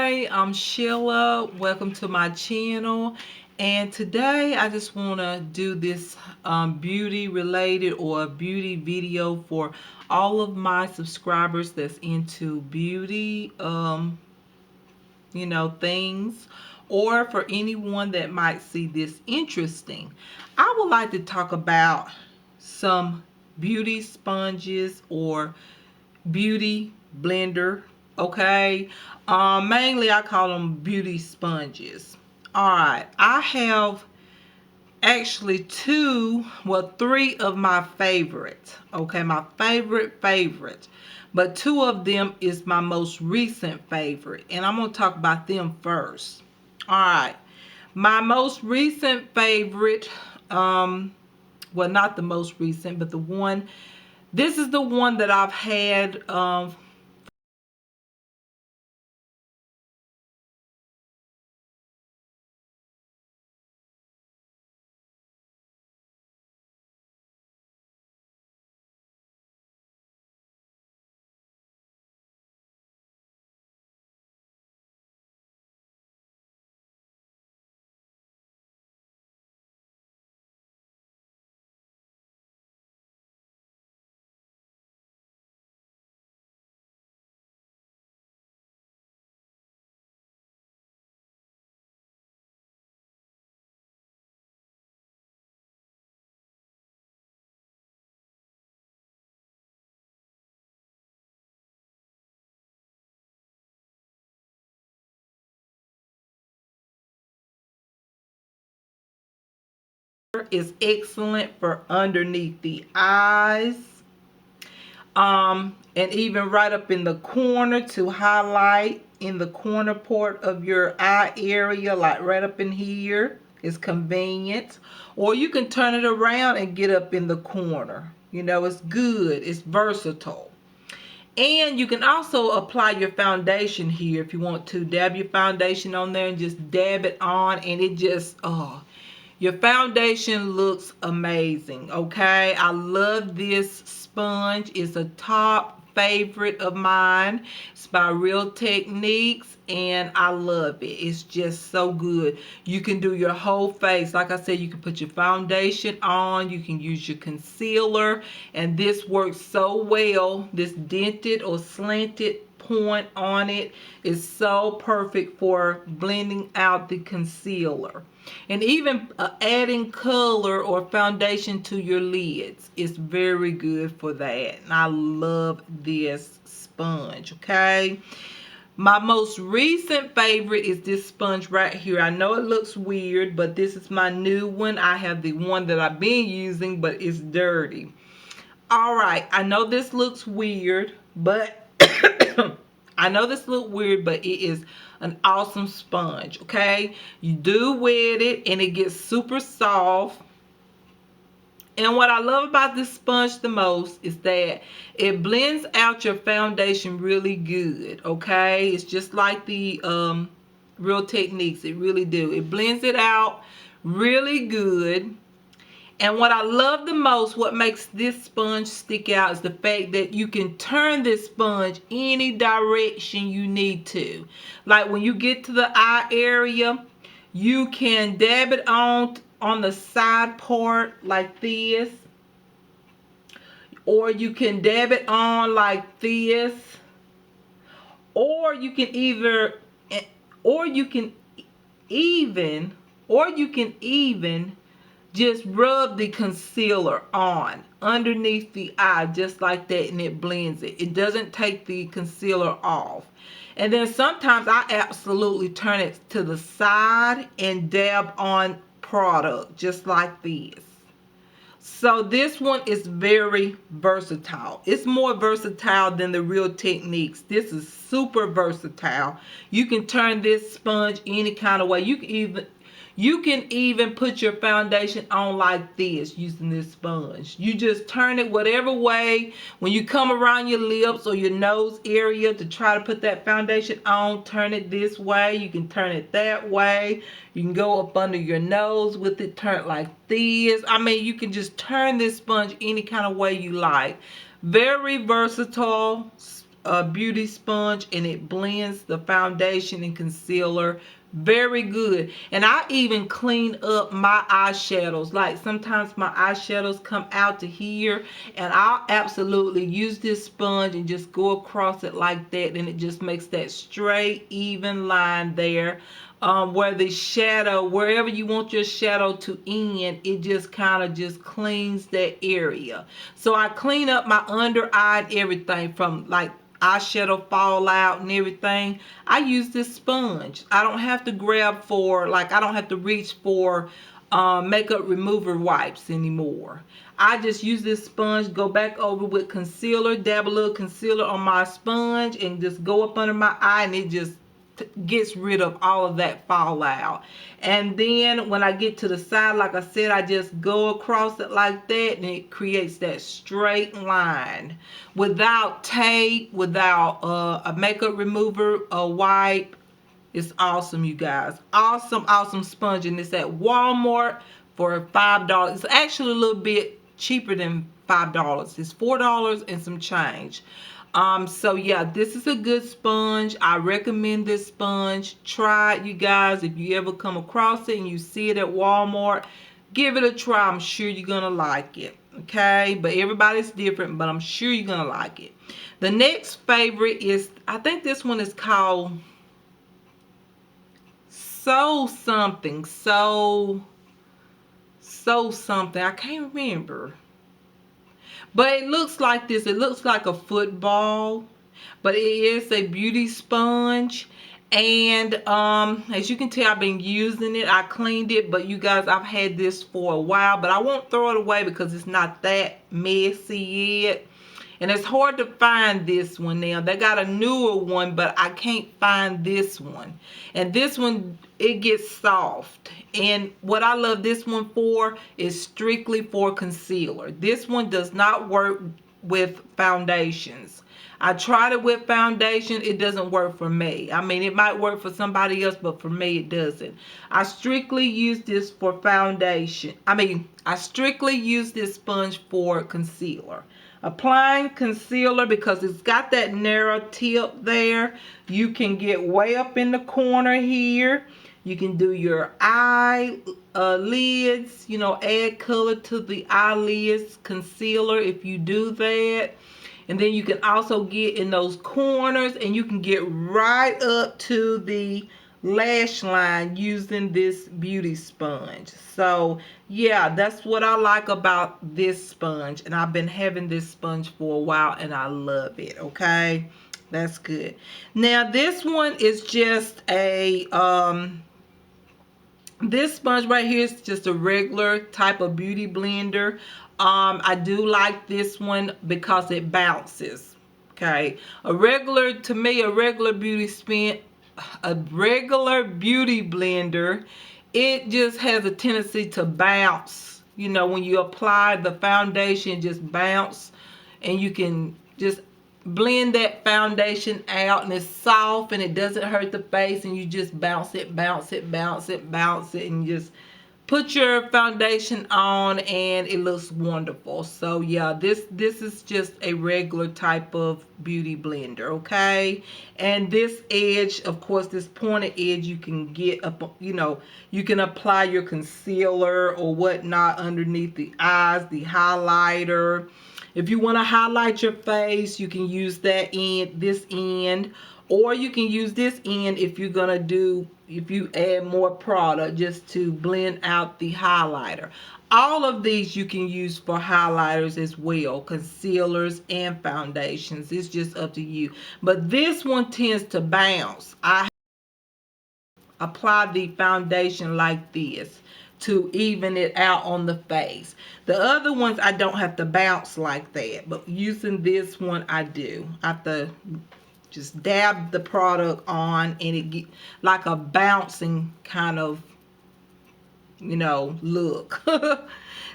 Hi, I'm Sheila. Welcome to my channel. And today I just want to do this beauty related or beauty video for all of my subscribers that's into beauty, things, or for anyone that might see this interesting. I would like to talk about some beauty sponges or beauty blender. Okay, mainly I call them beauty sponges. All right, I have actually three of my favorites. Okay, my favorite, but two of them is my most recent favorite, and I'm gonna talk about them first. All right, my most recent favorite, well, not the most recent, but the one, this is the one that I've had is excellent for underneath the eyes, and even right up in the corner to highlight in the corner part of your eye area, like right up in here. Is convenient. Or you can turn it around and get up in the corner. It's good, it's versatile. And you can also apply your foundation here if you want to. Dab your foundation on there and just dab it on, and it just, oh, your foundation looks amazing. Okay, I love this sponge. It's a top favorite of mine. It's by Real Techniques, and I love it. It's just so good. You can do your whole face. Like I said, you can put your foundation on, you can use your concealer, and this works so well. This dented or slanted point on it is so perfect for blending out the concealer, and even adding color or foundation to your lids is very good for that. And I love this sponge. Okay, my most recent favorite is this sponge right here. I know it looks weird, but this is my new one. I have the one that I've been using, but it's dirty. All right, I know this looks weird, but I know this looks weird, but it is an awesome sponge. Okay, you do wet it and it gets super soft. And what I love about this sponge the most is that it blends out your foundation really good. Okay, it's just like the Real Techniques. It really do. It blends it out really good. And what I love the most, what makes this sponge stick out, is the fact that you can turn this sponge any direction you need to. Like when you get to the eye area, you can dab it on the side part like this, or you can dab it on like this, or you can either, or you can even, or you can even just rub the concealer on underneath the eye just like that, and it blends it. It doesn't take the concealer off. And then sometimes I absolutely turn it to the side and dab on product just like this. So this one is very versatile. It's more versatile than the Real Techniques. This is super versatile. You can turn this sponge any kind of way. You can even put your foundation on like this using this sponge. You just turn it whatever way. When you come around your lips or your nose area to try to put that foundation on, turn it this way. You can turn it that way. You can go up under your nose with it, turn it like this. I mean, you can just turn this sponge any kind of way you like. Very versatile. beauty sponge, and it blends the foundation and concealer very good. And I even clean up my eyeshadows. Like sometimes my eyeshadows come out to here, and I'll absolutely use this sponge and just go across it like that, and it just makes that straight even line there. Where the shadow, wherever you want your shadow to end, it just kind of just cleans that area. So I clean up my under eye and everything from like eyeshadow fallout and everything. I use this sponge. I don't have to grab for, like, I don't have to reach for makeup remover wipes anymore. I just use this sponge, go back over with concealer, dab a little concealer on my sponge, and just go up under my eye, and it just gets rid of all of that fallout. And then when I get to the side, like I said, I just go across it like that, and it creates that straight line without tape, without a makeup remover, a wipe. It's awesome, you guys. Awesome, awesome sponge. And it's at Walmart for $5. It's actually a little bit cheaper than $5. It's $4 and some change. So yeah, this is a good sponge. I recommend this sponge. Try it, you guys. If you ever come across it and you see it at Walmart, give it a try. I'm sure you're gonna like it. Okay, but everybody's different, but I'm sure you're gonna like it. The next favorite is, I think this one is called something. I can't remember. But it looks like this. It looks like a football, but it is a beauty sponge. And as you can tell, I've been using it. I cleaned it, but you guys, I've had this for a while, but I won't throw it away because it's not that messy yet. And it's hard to find this one now. They got a newer one, but I can't find this one. And this one, it gets soft. And what I love this one for is strictly for concealer. This one does not work with foundations. I tried it with foundation. It doesn't work for me. I mean, it might work for somebody else, but for me, it doesn't. I strictly use this for foundation. I strictly use this sponge for concealer. Applying concealer, because it's got that narrow tip there, you can get way up in the corner here. You can do your eye lids, you know, add color to the eyelids, concealer if you do that. And then you can also get in those corners, and you can get right up to the lash line using this beauty sponge. So yeah, that's what I like about this sponge, and I've been having this sponge for a while and I love it. Okay, that's good. Now this one is just a this sponge right here is just a regular type of beauty blender. I do like this one because it bounces. Okay, to me, a regular beauty blender, it just has a tendency to bounce. You know, when you apply the foundation, just bounce, and you can just blend that foundation out, and it's soft and it doesn't hurt the face, and you just bounce it, and you just put your foundation on and it looks wonderful. So yeah, this is just a regular type of beauty blender. Okay, and this edge, of course, this pointed edge, you can get up, you know, you can apply your concealer or whatnot underneath the eyes, the highlighter. If you want to highlight your face, you can use this end, or you can use this end if you're gonna do, if you add more product just to blend out the highlighter. All of these you can use for highlighters as well, concealers and foundations. It's just up to you. But this one tends to bounce. I apply the foundation like this to even it out on the face. The other ones I don't have to bounce like that, but using this one I do. I have to just dab the product on, and it get like a bouncing kind of, you know, look.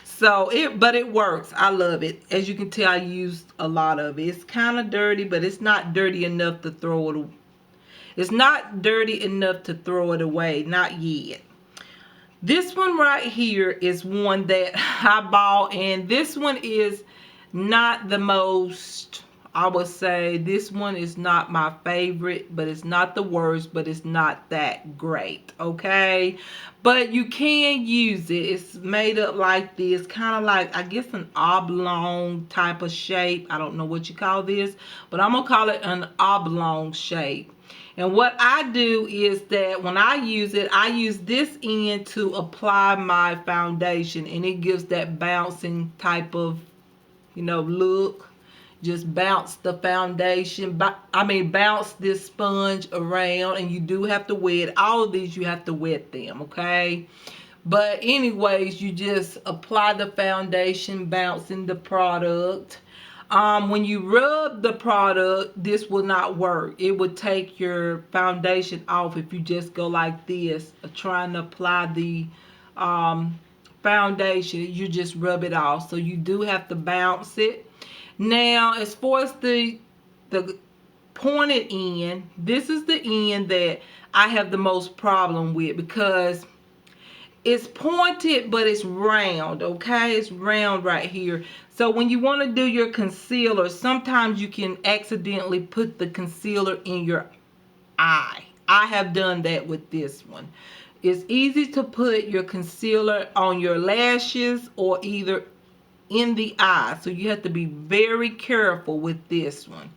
So but it works. I love it. As you can tell, I used a lot of it. It's kind of dirty, but it's not dirty enough to throw it away. It's not dirty enough to throw it away, not yet. This one right here is one that I bought, and this one is not the most I would say this one is not my favorite, but it's not the worst, but it's not that great, okay? But you can use it. It's made up like this, kind of like, I guess, an oblong type of shape. I don't know what you call this, but I'm gonna call it an oblong shape. And what I do is that when I use this end to apply my foundation, and it gives that bouncing type of, look. Just bounce the foundation, bounce this sponge around, and you do have to wet. All of these, you have to wet them, okay? But anyways, you just apply the foundation, bouncing the product. When you rub the product, this will not work. It would take your foundation off if you just go like this, trying to apply the foundation. You just rub it off. So you do have to bounce it. Now, as far as the pointed end, this is the end that I have the most problem with, because it's pointed, but it's round, okay? It's round right here. So when you want to do your concealer, sometimes you can accidentally put the concealer in your eye. I have done that with this one. It's easy to put your concealer on your lashes or either in the eye. So you have to be very careful with this one.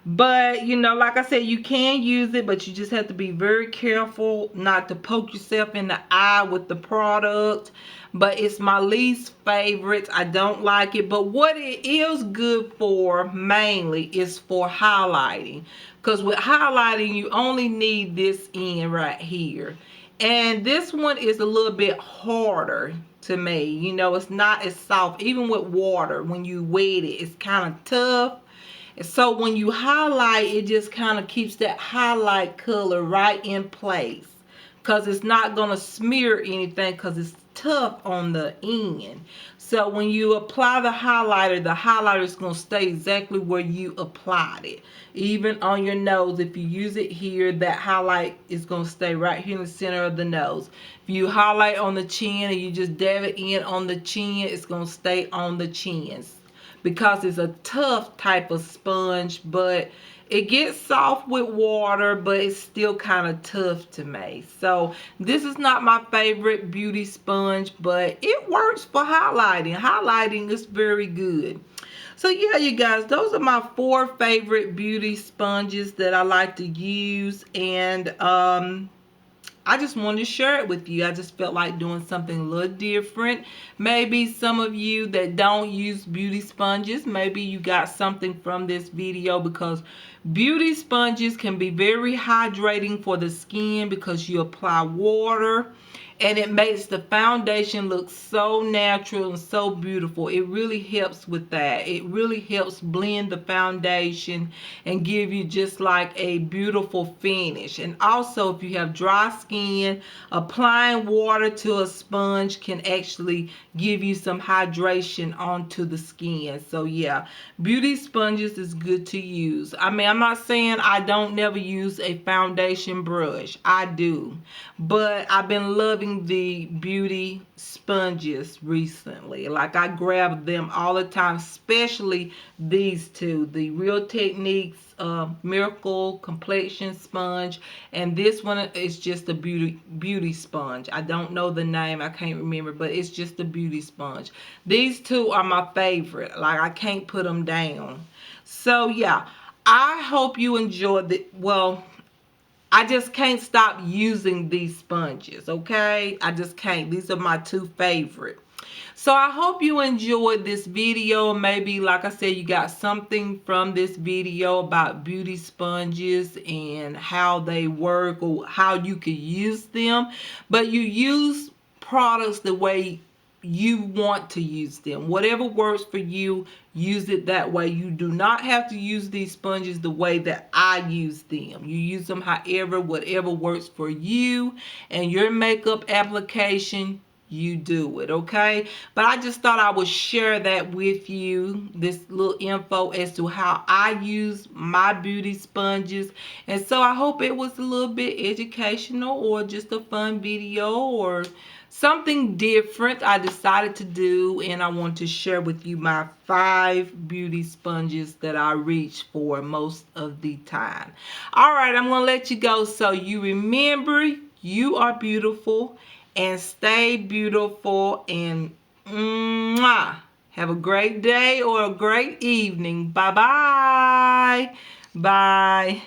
But, like I said, you can use it, but you just have to be very careful not to poke yourself in the eye with the product. But it's my least favorite. I don't like it. But what it is good for mainly is for highlighting. Because with highlighting, you only need this end right here. And this one is a little bit harder to me. It's not as soft. Even with water, when you wet it, it's kind of tough. So when you highlight, it just kind of keeps that highlight color right in place, because it's not going to smear anything, because it's tough on the end. So when you apply the highlighter is going to stay exactly where you applied it. Even on your nose, if you use it here, that highlight is going to stay right here in the center of the nose. If you highlight on the chin and you just dab it in on the chin, it's going to stay on the chins, because it's a tough type of sponge, but it gets soft with water, but it's still kind of tough to me. So this is not my favorite beauty sponge, but it works for highlighting. Highlighting is very good. So yeah, you guys, those are my 4 favorite beauty sponges that I like to use, and I just wanted to share it with you. I just felt like doing something a little different. Maybe some of you that don't use beauty sponges, maybe you got something from this video, because beauty sponges can be very hydrating for the skin, because you apply water and it makes the foundation look so natural and so beautiful. It really helps with that. It really helps blend the foundation and give you just like a beautiful finish. And also, if you have dry skin, applying water to a sponge can actually give you some hydration onto the skin. So yeah, beauty sponges is good to use. I'm not saying I don't never use a foundation brush. I do. But I've been loving the beauty sponges recently. Like, I grab them all the time, especially these two, the Real Techniques Miracle Complexion Sponge, and this one is just a beauty sponge. I don't know the name, I can't remember, but it's just a beauty sponge. These two are my favorite. Like, I can't put them down. So yeah, I hope you enjoyed it. Well, I just can't stop using these sponges, okay? I just can't. These are my 2 favorite. So I hope you enjoyed this video. Maybe, like I said, you got something from this video about beauty sponges and how they work, or how you can use them. But you use products the way you want to use them. Whatever works for you, use it that way. You do not have to use these sponges the way that I use them. You use them however, whatever works for you and your makeup application. you do it, okay? But I just thought I would share that with you, this little info as to how I use my beauty sponges. And so I hope it was a little bit educational or just a fun video or something different I decided to do, and I want to share with you my 5 beauty sponges that I reach for most of the time. All right, I'm going to let you go so you remember you are beautiful and stay beautiful, and mwah, have a great day or a great evening. Bye-bye. Bye.